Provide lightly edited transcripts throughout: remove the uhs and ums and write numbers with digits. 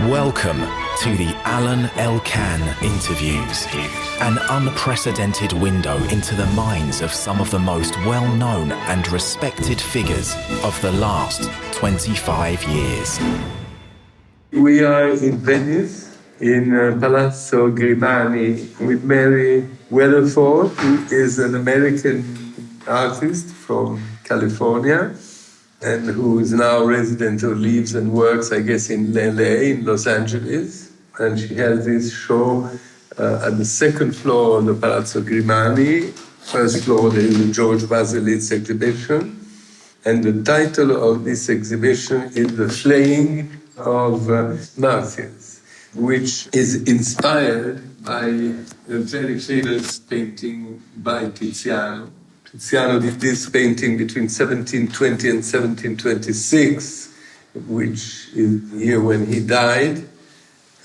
Welcome to the Alain Elkann interviews, an unprecedented window into the minds of some of the most well-known and respected figures of the last 25 years. We are in Venice, in Palazzo Grimani, with Mary Weatherford, who is an American artist from California, and who is now resident or lives and works, I guess, in LA, in Los Angeles. And she has this show at the second floor of the Palazzo Grimani. First floor, there is a George Baselitz exhibition. And the title of this exhibition is The Flaying of Marsyas, which is inspired by a very famous painting by Titian. Titian did this painting between 1720 and 1726, which is the year when he died.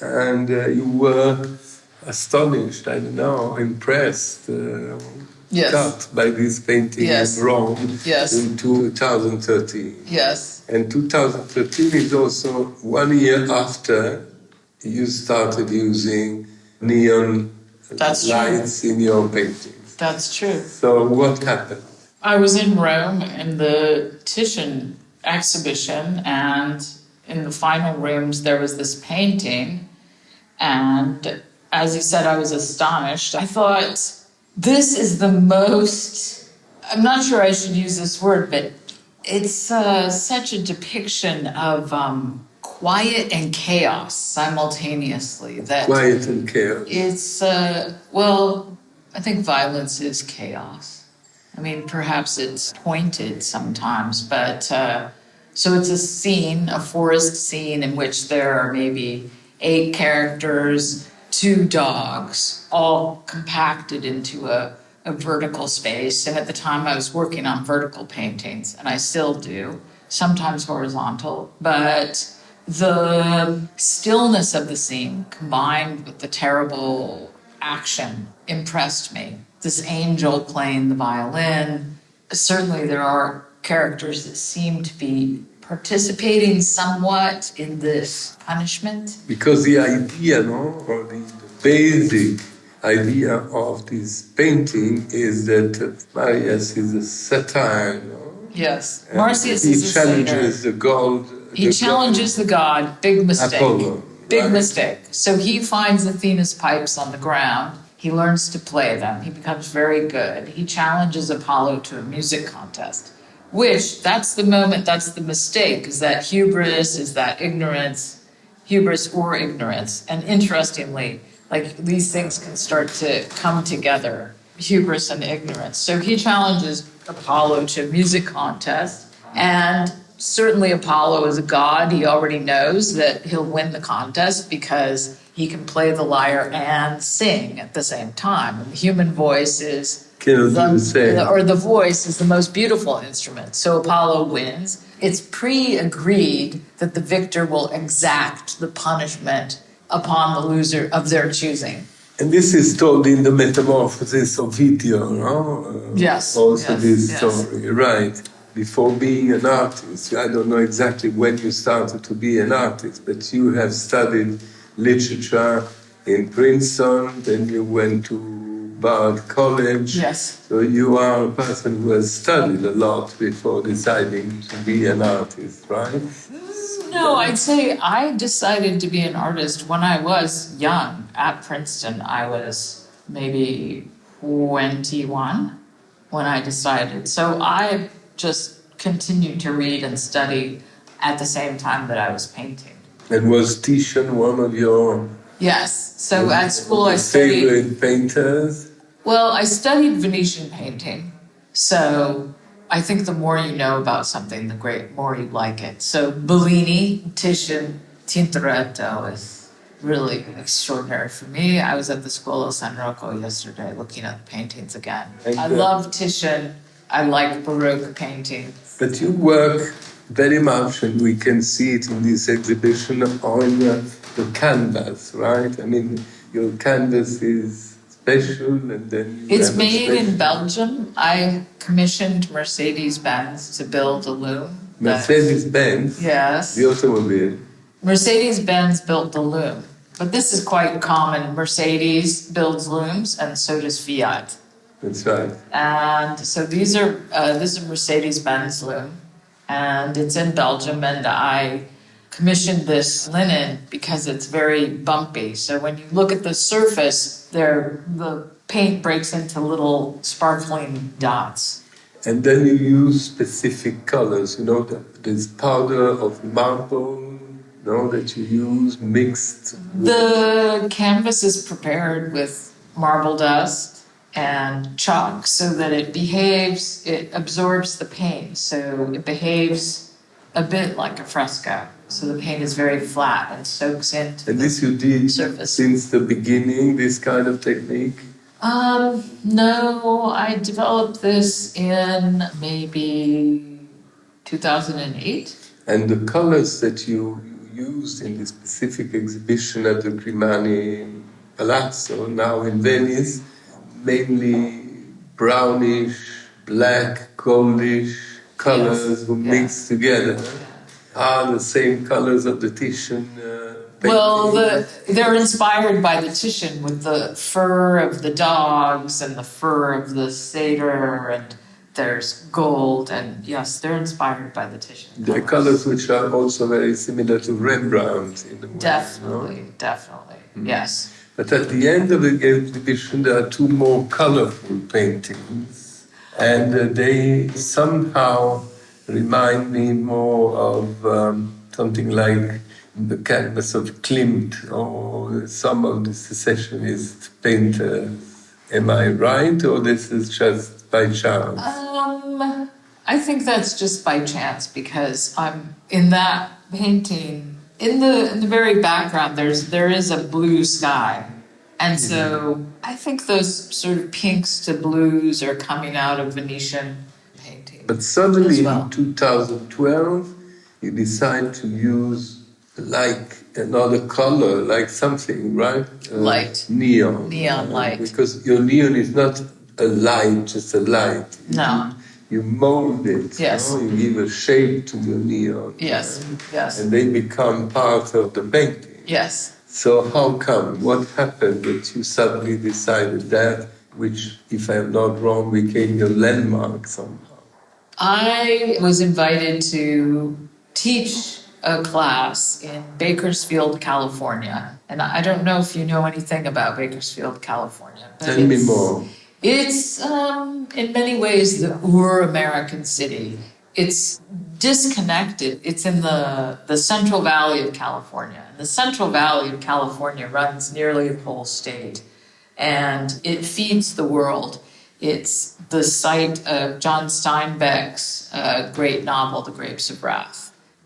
And you were astonished, I don't know, impressed, cut by this painting in Rome in 2013. Yes. And 2013 is also 1 year after you started using neon lights in your paintings. That's true. So what happened? I was in Rome in the Titian exhibition, and in the final rooms there was this painting, and as you said, I was astonished. I thought, this is the most, I'm not sure I should use this word, but it's such a depiction of quiet and chaos simultaneously. Quiet and chaos. It's, I think violence is chaos. I mean, perhaps it's pointed sometimes, but so it's a scene, a forest scene in which there are maybe 8 characters, 2 dogs, all compacted into a vertical space. And at the time I was working on vertical paintings, and I still do, sometimes horizontal, but the stillness of the scene combined with the terrible action impressed me. This angel playing the violin. Certainly there are characters that seem to be participating somewhat in this punishment. Because the idea, or the basic idea of this painting is that Marsyas is a satire, Yes, Marsyas is a challenges the god. He challenges the god, big mistake. Apollo. Big mistake. So he finds Athena's pipes on the ground. He learns to play them. He becomes very good. He challenges Apollo to a music contest, which that's the moment, that's the mistake, is that hubris, is that ignorance, hubris or ignorance. And interestingly, like these things can start to come together, hubris and ignorance. So he challenges Apollo to a music contest, and certainly Apollo is a god. He already knows that he'll win the contest because he can play the lyre and sing at the same time. And the human voice is the voice is the most beautiful instrument. So Apollo wins. It's pre-agreed that the victor will exact the punishment upon the loser of their choosing. And this is told in the Metamorphosis of Video, no? Yes. Also this story, right. Before being an artist, I don't know exactly when you started to be an artist, but you have studied literature in Princeton, then you went to Bard College. Yes. So you are a person who has studied a lot before deciding to be an artist, right? No, I'd say I decided to be an artist when I was young at Princeton. I was maybe 21 when I decided. So I just continued to read and study at the same time that I was painting. And was Titian one of your So at school I studied favorite painters? Well, I studied Venetian painting. So I think the more you know about something, the more you like it. So Bellini, Titian, Tintoretto is really extraordinary for me. I was at the School of San Rocco yesterday looking at the paintings again. I love Titian. I like Baroque painting. But you work very much, and we can see it in this exhibition, on the canvas, right? I mean, your canvas is special, and then it's made in Belgium. I commissioned Mercedes-Benz to build a loom. Mercedes-Benz? Yes. The automobile? Mercedes-Benz built the loom, but this is quite common. Mercedes builds looms, and so does Fiat. That's right. And so this is a Mercedes-Benz loom, and it's in Belgium, and I commissioned this linen because it's very bumpy. So when you look at the surface, the paint breaks into little sparkling dots. And then you use specific colors, there's powder of marble, that you use mixed. The canvas is prepared with marble dust and chalk so that it absorbs the paint. So it behaves a bit like a fresco. So the paint is very flat and soaks into and this you did surface. Since the beginning, this kind of technique? No, I developed this in maybe 2008. And the colors that you used in this specific exhibition at the Grimani Palazzo, now in Venice, mainly brownish, black, goldish colors who mix together, are the same colors of the Titian painting. Well, they're inspired by the Titian with the fur of the dogs and the fur of the satyr, and there's gold, and yes, they're inspired by the Titian. The colors which are also very similar to Rembrandt in the way. Definitely, yes. But at the end of the exhibition, there are two more colorful paintings, and they somehow remind me more of something like the canvas of Klimt or some of the secessionist painters. Am I right, or this is just by chance? I think that's just by chance, because I'm in that painting. In the very background, there is a blue sky, and so I think those sort of pinks to blues are coming out of Venetian painting. But suddenly well. in 2012, you decide to use like another color, like something, right? Light. Neon. Neon light. Because your neon is not a light, just a light. No. You mold it. Yes. You give a shape to your neon. Yes. And they become part of the painting. Yes. So how come? What happened that you suddenly decided that, which, if I'm not wrong, became your landmark somehow? I was invited to teach a class in Bakersfield, California. And I don't know if you know anything about Bakersfield, California. Tell me more. It's, in many ways, the Ur-American city. It's disconnected. It's in the Central Valley of California. And the Central Valley of California runs nearly the whole state. And it feeds the world. It's the site of John Steinbeck's great novel, The Grapes of Wrath.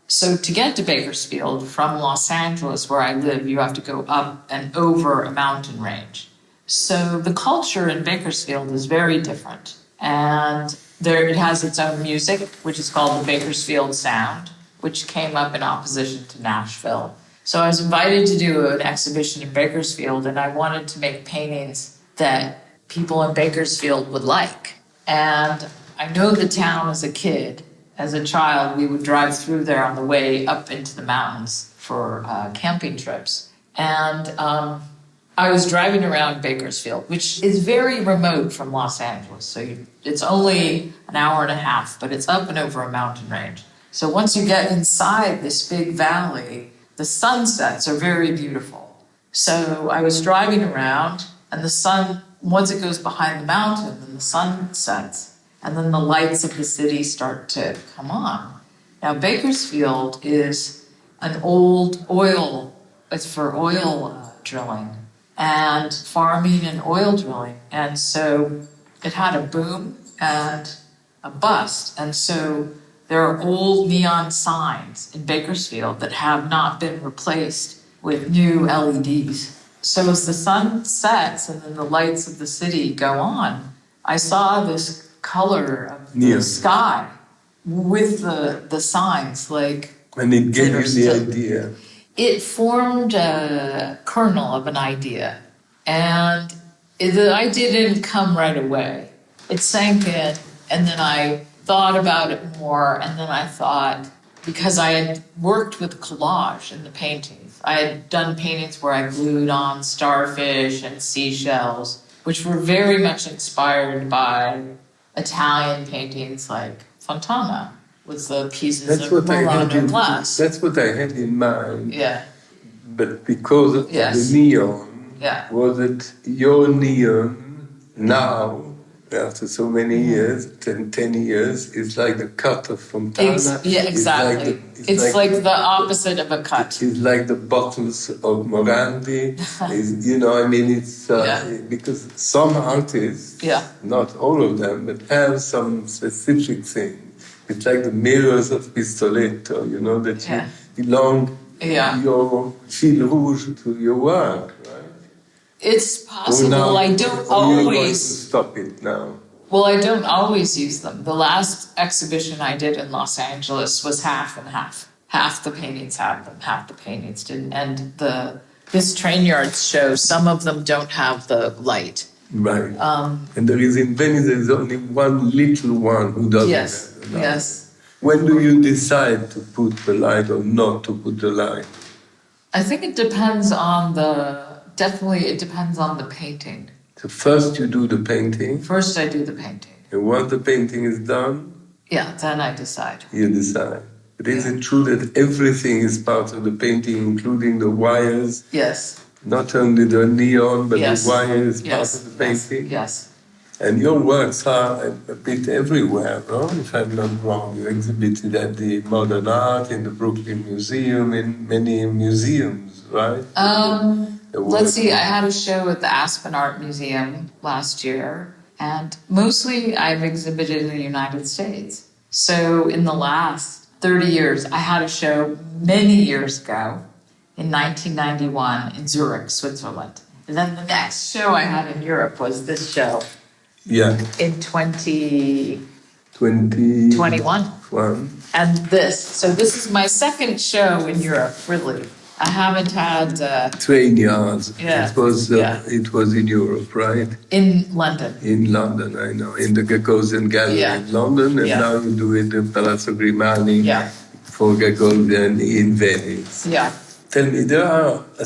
So to get to Bakersfield from Los Angeles, where I live, you have to go up and over a mountain range. So the culture in Bakersfield is very different. And it has its own music, which is called the Bakersfield Sound, which came up in opposition to Nashville. So I was invited to do an exhibition in Bakersfield, and I wanted to make paintings that people in Bakersfield would like. And I know the town as a kid. As a child, we would drive through there on the way up into the mountains for camping trips. And I was driving around Bakersfield, which is very remote from Los Angeles. So it's only an hour and a half, but it's up and over a mountain range. So once you get inside this big valley, the sunsets are very beautiful. So I was driving around, and the sun, once it goes behind the mountain, then the sun sets, and then the lights of the city start to come on. Now, Bakersfield is an old it's for oil drilling and farming and oil drilling. And so it had a boom and a bust. And so there are old neon signs in Bakersfield that have not been replaced with new LEDs. So as the sun sets and then the lights of the city go on, I saw this color of the sky with the signs, like... And it gave you the idea. It formed a kernel of an idea. And the idea didn't come right away. It sank in, and then I thought about it more, and then I thought, because I had worked with collage in the paintings. I had done paintings where I glued on starfish and seashells, which were very much inspired by Italian paintings like Fontana, with the pieces of Murano glass. That's what I had in mind. Yeah. But because of the neon, was it your neon now, after so many years, 10 years, it's like the cut of Fontana? Exactly. It's like the opposite of a cut. It's like the bottles of Morandi. You know, I mean, it's because some artists, not all of them, but have some specific thing. It's like the mirrors of Pistoletto, you know, that you belong your fil rouge to your work, right? It's possible. I don't always... You're going to stop it now. Well, I don't always use them. The last exhibition I did in Los Angeles was half and half. Half the paintings had them, half the paintings didn't. And this train yard show, some of them don't have the light. Right. And there is in Venice, there is only one little one who doesn't have the light. Yes. When do you decide to put the light or not to put the light? I think it depends on definitely it depends on the painting. So first you do the painting? First I do the painting. And once the painting is done? Yeah, then I decide. You decide. But is it true that everything is part of the painting, including the wires? Yes. Not only the neon, but the wire is part of the painting? Yes. And your works are a bit everywhere, no? If I'm not wrong. You exhibited at the Modern Art, in the Brooklyn Museum, in many museums, right? Let's see, I had a show at the Aspen Art Museum last year, and mostly I've exhibited in the United States. So in the last 30 years, I had a show many years ago in 1991 in Zurich, Switzerland. And then the next show I had in Europe was this show. Yeah. In 2021. And so this is my second show in Europe, really. I haven't had... Train yards. Yeah. It was in Europe, right? In London. In London, I know. In the Gagosian Gallery in London. And now you do it in Palazzo Grimani for Gagosian in Venice. Yeah. Tell me, there are a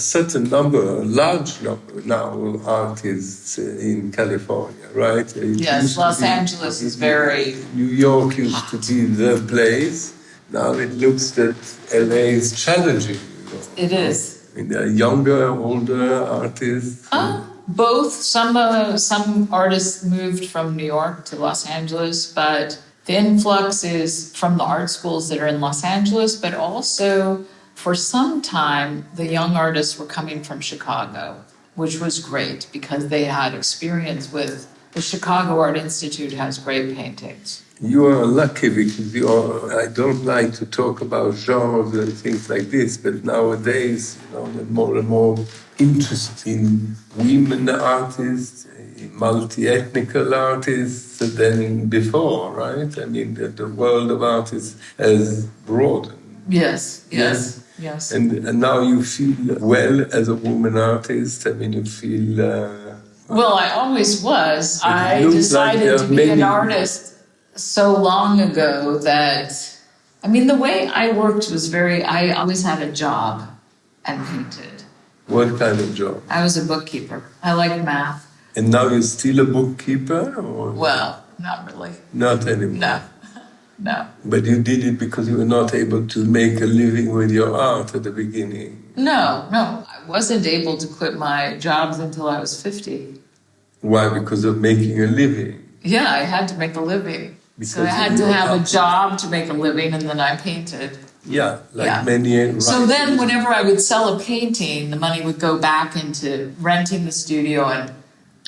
large number now of artists in California, right? Yes, Los Angeles is very... New York used to be the place. Now it looks that LA is challenging. It is. And there are younger, older artists. Both. Some artists moved from New York to Los Angeles, but the influx is from the art schools that are in Los Angeles, but also for some time, the young artists were coming from Chicago, which was great because they had experience with the Chicago Art Institute has great paintings. You are lucky because I don't like to talk about genres and things like this, but nowadays, there's more and more interest in women artists, multi-ethnical artists than before, right? I mean, the world of artists has broadened. Yes. And now you feel well as a woman artist. I mean, you feel... Well, I always was. I decided to be an artist so long ago that, I mean, the way I worked was I always had a job and painted. What kind of job? I was a bookkeeper. I liked math. And now you're still a bookkeeper? Or? Well, not really. Not anymore? No. But you did it because you were not able to make a living with your art at the beginning? No. I wasn't able to quit my jobs until I was 50. Why? Because of making a living? Yeah, I had to make a living. So I had to have a job to make a living, and then I painted. Yeah, many writers. So then whenever I would sell a painting, the money would go back into renting the studio and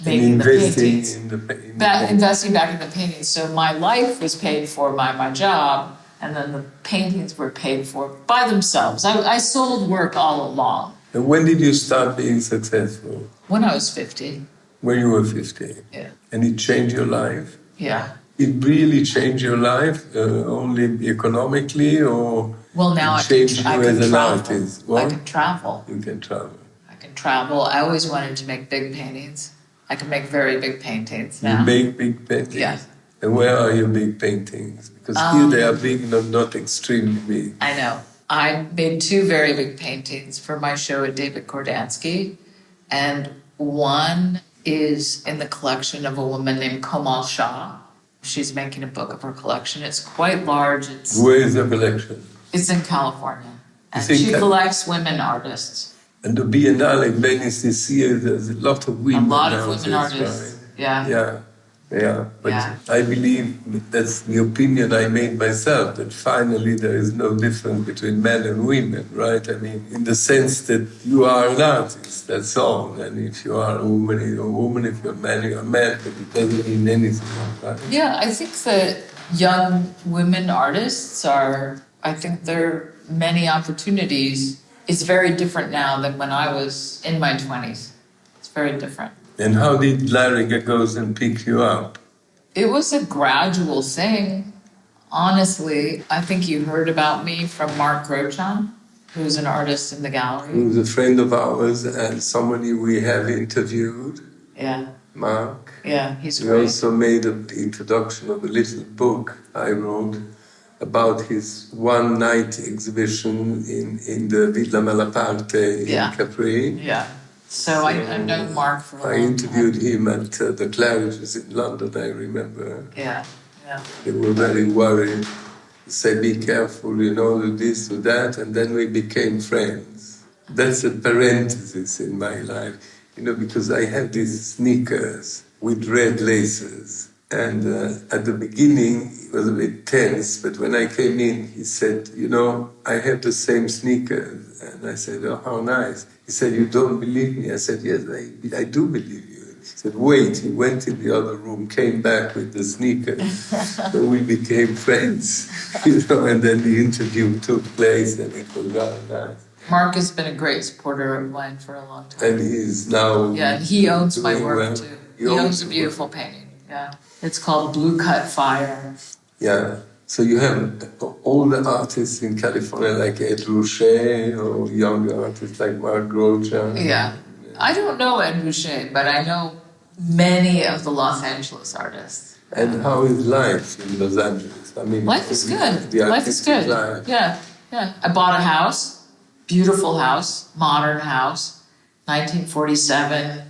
making the paintings. Investing back in the paintings. So my life was paid for by my job, and then the paintings were paid for by themselves. I sold work all along. And when did you start being successful? When I was 50. When you were 50? Yeah. And it changed your life? Yeah. It really changed your life, only economically, or well, now it changed you as an artist? What? I can travel. You can travel. I can travel. I always wanted to make big paintings. I can make very big paintings now. You make big paintings? Yeah. And where are your big paintings? Because here they are big, not extremely big. I know. I made two very big paintings for my show at David Kordansky. And one is in the collection of a woman named Komal Shah. She's making a book of her collection. It's quite large. Where is the collection? It's in California. And she collects women artists. And the Biennale in Venice this year, there's a lot of women artists. A lot of artists, women artists, right? yeah. Yeah, but I believe that's the opinion I made myself, that finally there is no difference between men and women, right? I mean, in the sense that you are an artist, that's all. And if you are a woman, you're a woman. If you're a man, you're a man. But it doesn't mean anything, right? Yeah, I think that young women artists I think there are many opportunities. It's very different now than when I was in my 20s. It's very different. And how did Larry Gagosian pick you up? It was a gradual thing. Honestly, I think you heard about me from Mark Grochan, who's an artist in the gallery. Who's a friend of ours and somebody we have interviewed. Yeah. Mark. Yeah, he's We great. also made an introduction of a little book I wrote about his one-night exhibition in the Villa Malaparte in Capri. Yeah. So I've known Mark for a long time. I interviewed him at the Claridge's in London, I remember. Yeah. They were very worried. They said, be careful, do this, do that, and then we became friends. That's a parenthesis in my life, because I had these sneakers with red laces. And at the beginning, it was a bit tense, but when I came in, he said, I have the same sneakers. And I said, oh, how nice. He said, you don't believe me? I said, yes, I do believe you. He said, wait. He went in the other room, came back with the sneakers. So we became friends, and then the interview took place, and it was rather nice. Mark has been a great supporter of mine for a long time. And he's now... Yeah, and he owns my work, well. too. He owns a beautiful painting, yeah. It's called Blue Cut Fire. Yeah. So you have all the artists in California, like Ed Ruscha, or younger artists like Mark Grochan. Yeah. I don't know Ed Ruscha, but I know many of the Los Angeles artists. And how is life in Los Angeles? I mean, life is good. The Life is good. life. Yeah. I bought a house, beautiful house, modern house, 1947,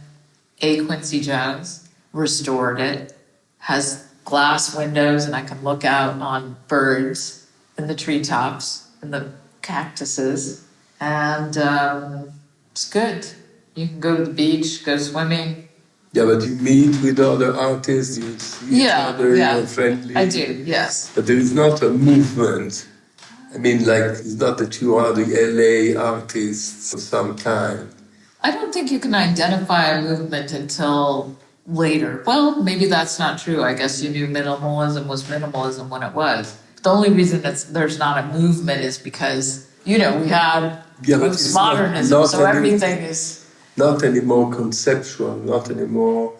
A. Quincy Jones, restored it, has glass windows, and I can look out on birds in the treetops and the cactuses, and it's good. You can go to the beach, go swimming. Yeah, but you meet with other artists, you see each other, you're friendly. I do, yes. But there is not a movement. I mean, it's not that you are the LA artists of some kind. I don't think you can identify a movement until later. Well, maybe that's not true. I guess you knew minimalism was minimalism when it was. The only reason there's not a movement is because, we had modernism, so everything is... Not anymore conceptual, not anymore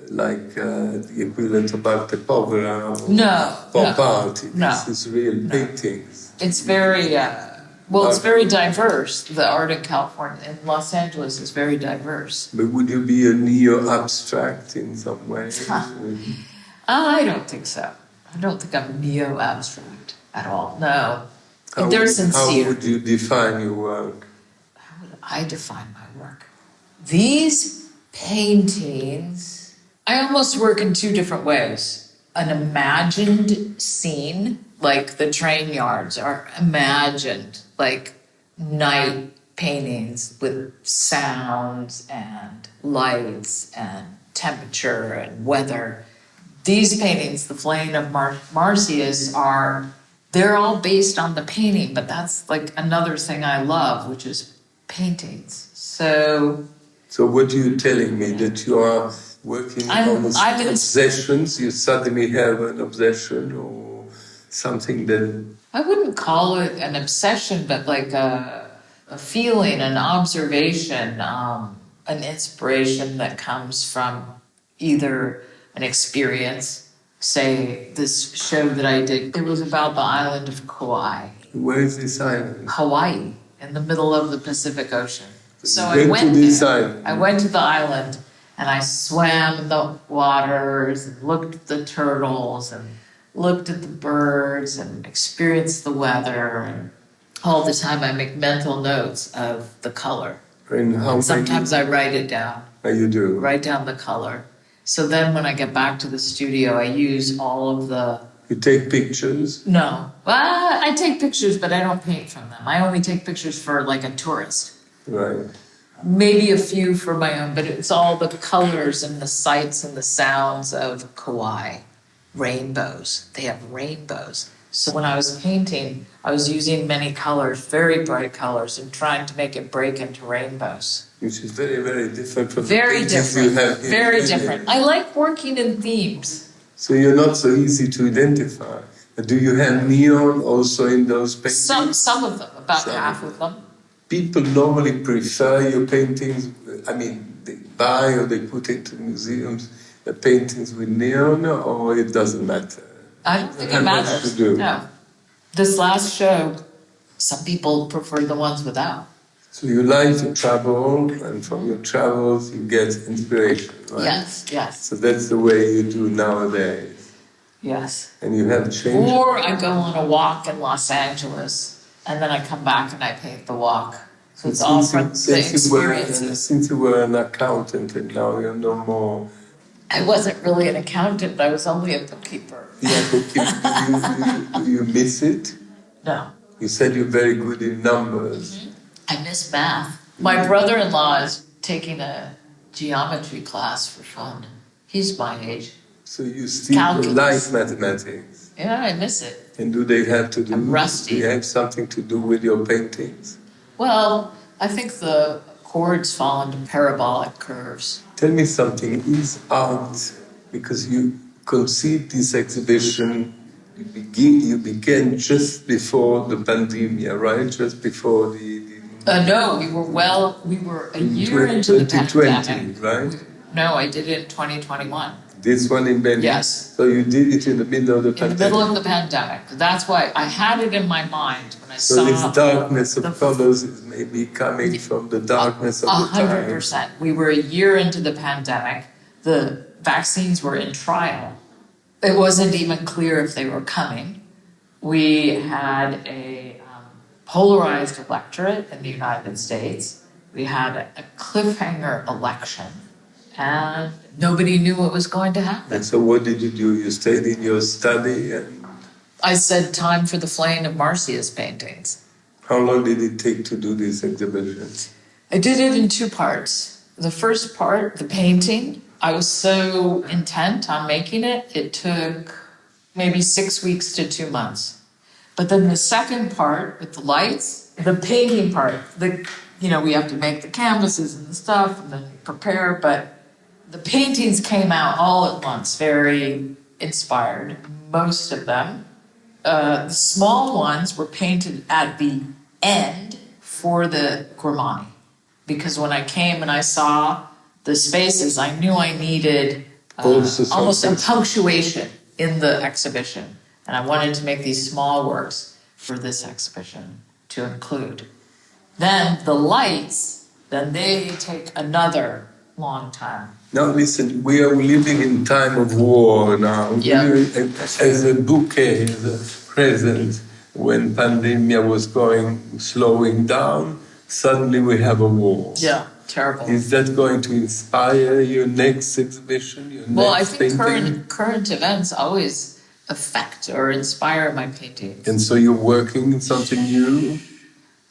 the equivalent of arte povera or pop art. This is real paintings. It's very... it's very diverse. The art in California, in Los Angeles, is very diverse. But would you be a neo-abstract in some way? I don't think so. I don't think I'm neo-abstract at all. No. They're sincere. How would you define your work? How would I define my work? These paintings, I almost work in two different ways. An imagined scene, like the train yards are imagined, like night paintings with sounds and lights and temperature and weather. These paintings, the Flaying of Marsyas, they're all based on the painting, but that's like another thing I love, which is paintings. So what are you telling me? That you are working on obsessions? You suddenly have an obsession or something that... I wouldn't call it an obsession, but like a feeling, an observation, an inspiration that comes from either an experience. Say, this show that I did, it was about the island of Kauai. Where is this island? Hawaii, in the middle of the Pacific Ocean. So I went to this island. I went to the island, And I swam in the waters and looked at the turtles and looked at the birds and experienced the weather. And all the time I make mental notes of the color. And sometimes I write it down. You do? Write down the color. So then when I get back to the studio, I use all of the... You take pictures? No. Well, I take pictures, but I don't paint from them. I only take pictures for like a tourist. Right. Maybe a few for my own, but it's all the colors and the sights and the sounds of Kauai. Rainbows. They have rainbows. So when I was painting, I was using many colors, very bright colors, and trying to make it break into rainbows. Which is very, very different from very the paintings you have here. Very different. I like working in themes. So you're not so easy to identify. Do you have neon also in those paintings? Some of them, about half of them. People normally prefer your paintings, I mean, they buy or they put into museums paintings with neon, or it doesn't matter? I don't think it matters. To do. No. This last show, some people prefer the ones without. So you like to travel, and from your travels you get inspiration, right? Yes. So that's the way you do nowadays. Yes. And you have changed. Or I go on a walk in Los Angeles, and then I come back and I paint the walk. So it's all from the experiences. Since you were an accountant and now you're no more. I wasn't really an accountant, I was only a bookkeeper. Yeah, do you miss it? No. You said you're very good in numbers. Mm-hmm. I miss math. My brother-in-law is taking a geometry class for fun. He's my age. So you still like mathematics? Yeah, I miss it. And do they have to do? I'm rusty. Do you have something to do with your paintings? Well, I think the chords fall into parabolic curves. Tell me something. Is art, because you conceived this exhibition, you began just before the pandemic, right? Just before the No, we were a year into the 2020, pandemic. right? No, I did it in 2021. This one in Venice? Yes. So you did it in the middle of the pandemic? In the middle of the pandemic. That's why I had it in my mind when I saw... So this darkness of colors is maybe coming from the darkness of the time. 100%. We were a year into the pandemic. The vaccines were in trial. It wasn't even clear if they were coming. We had a polarized electorate in the United States. We had a cliffhanger election. And nobody knew what was going to happen. And so what did you do? You stayed in your study and... I said time for the Flaying of Marsyas paintings. How long did it take to do this exhibition? I did it in two parts. The first part, the painting, I was so intent on making it, it took maybe 6 weeks to 2 months. But then the second part with the lights, the painting part, we have to make the canvases and the stuff and then prepare, but the paintings came out all at once, very inspired, most of them. The small ones were painted at the end for the Grimani. Because when I came and I saw the spaces, I knew I needed almost a punctuation in the exhibition. And I wanted to make these small works for this exhibition to include. Then the lights, then they take another long time. Now listen, we are living in time of war now. Yeah. As a bouquet, as a present, when pandemic was slowing down, suddenly we have a war. Yeah, terrible. Is that going to inspire your next exhibition, Well, I think current events always affect or inspire my paintings. And so you're working on something new?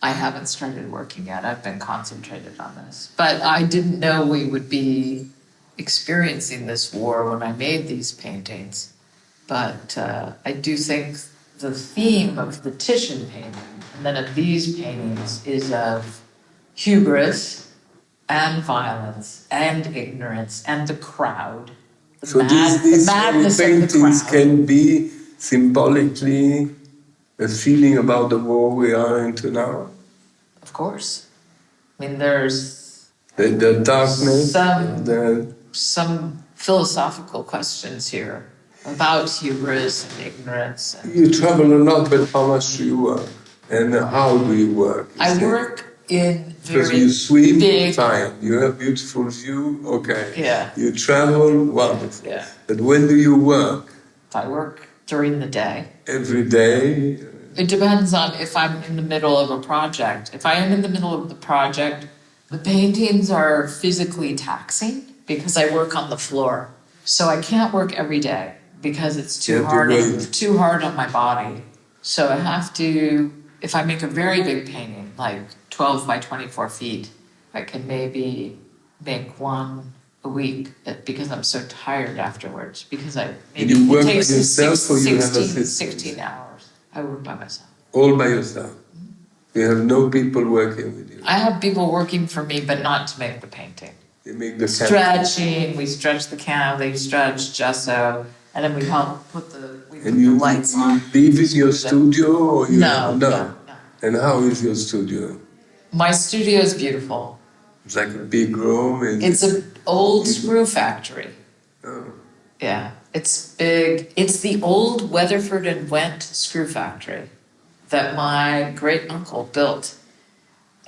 I haven't started working yet. I've been concentrated on this. But I didn't know we would be experiencing this war when I made these paintings. But I do think the theme of the Titian painting and then of these paintings is of hubris and violence and ignorance and the crowd. These paintings can be symbolically a feeling about the war we are into now? Of course. I mean, there's... The darkness... Some philosophical questions here about hubris and ignorance. You travel a lot, but how much do you work? And how do you work? I work in Because very you swim, big. fine. You have beautiful view, okay. Yeah. You travel, wonderful. Yeah. But when do you work? I work during the day. Every day? It depends on if I'm in the middle of a project. If I am in the middle of the project, the paintings are physically taxing because I work on the floor. So I can't work every day because it's You have to hard on my body. So I have to, if I make a very big painting, like 12 by 24 feet, I can maybe make one a week because I'm so tired afterwards. Because you work by takes yourself or you have 16, assistants? 16 hours. I work by myself. All by yourself? You have no people working with you? I have people working for me, but not to make the painting. They make the Stretching, we stretch the canvas, they stretch gesso, and then we help put the lights you on. live in your studio or you No. And how is your studio? My studio is beautiful. It's like a big room. It's an old screw factory. Oh. Yeah, it's big. It's the old Weatherford and Went screw factory that my great uncle built.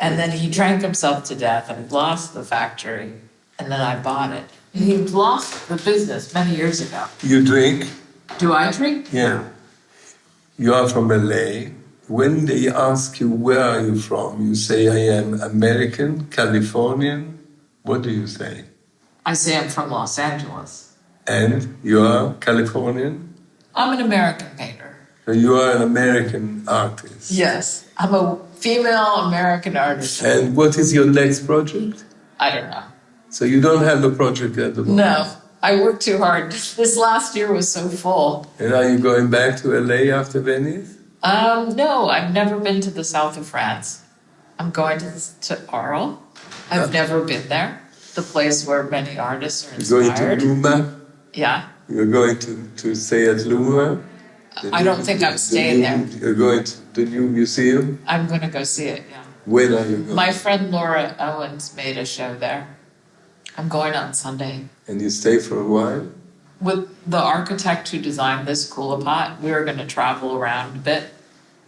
And then he drank himself to death and lost the factory. And then I bought it. And he lost the business many years ago. You drink? Do I drink? Yeah. You are from LA. When they ask you where are you from, you say I am American, Californian. What do you say? I say I'm from Los Angeles. And you are Californian? I'm an American painter. So you are an American artist. Yes, I'm a female American artist. And what is your next project? I don't know. So you don't have a project at the moment? No, I worked too hard. This last year was so full. And are you going back to LA after Venice? No, I've never been to the south of France. I'm going to Arles. I've never been there. The place where many artists are You're inspired. going to Luma? Yeah. You're going to stay at Luma? I don't think I'm staying there. You're going to the new museum? I'm going to go see it, yeah. When are you going? My friend Laura Owens made a show there. I'm going on Sunday. And you stay for a while? With the architect who designed this Coolapot, we were going to travel around a bit.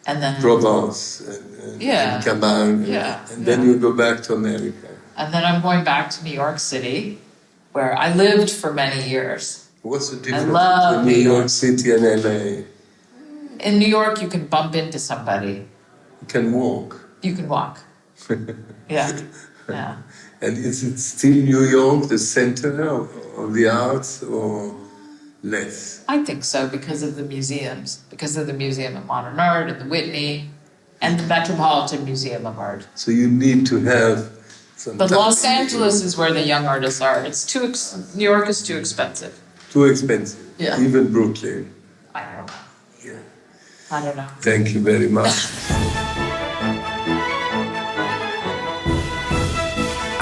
And then Provence and Camargue. And then you go back to America. And then I'm going back to New York City, where I lived for many years. What's the difference love between New New York City and LA? In New York, you can bump into somebody. You can walk. You can walk. Yeah. Yeah. And is it still New York, the center of the arts, or less? I think so, because of the museums. Because of the Museum of Modern Art and the Whitney and the Metropolitan Museum of Art. So you need to have some. But Los Angeles is where the young artists are. It's New York is too expensive. Too expensive. Yeah. Even Brooklyn. I don't know. Yeah. I don't know. Thank you very much.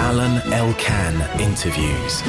Alain Elkann interviews.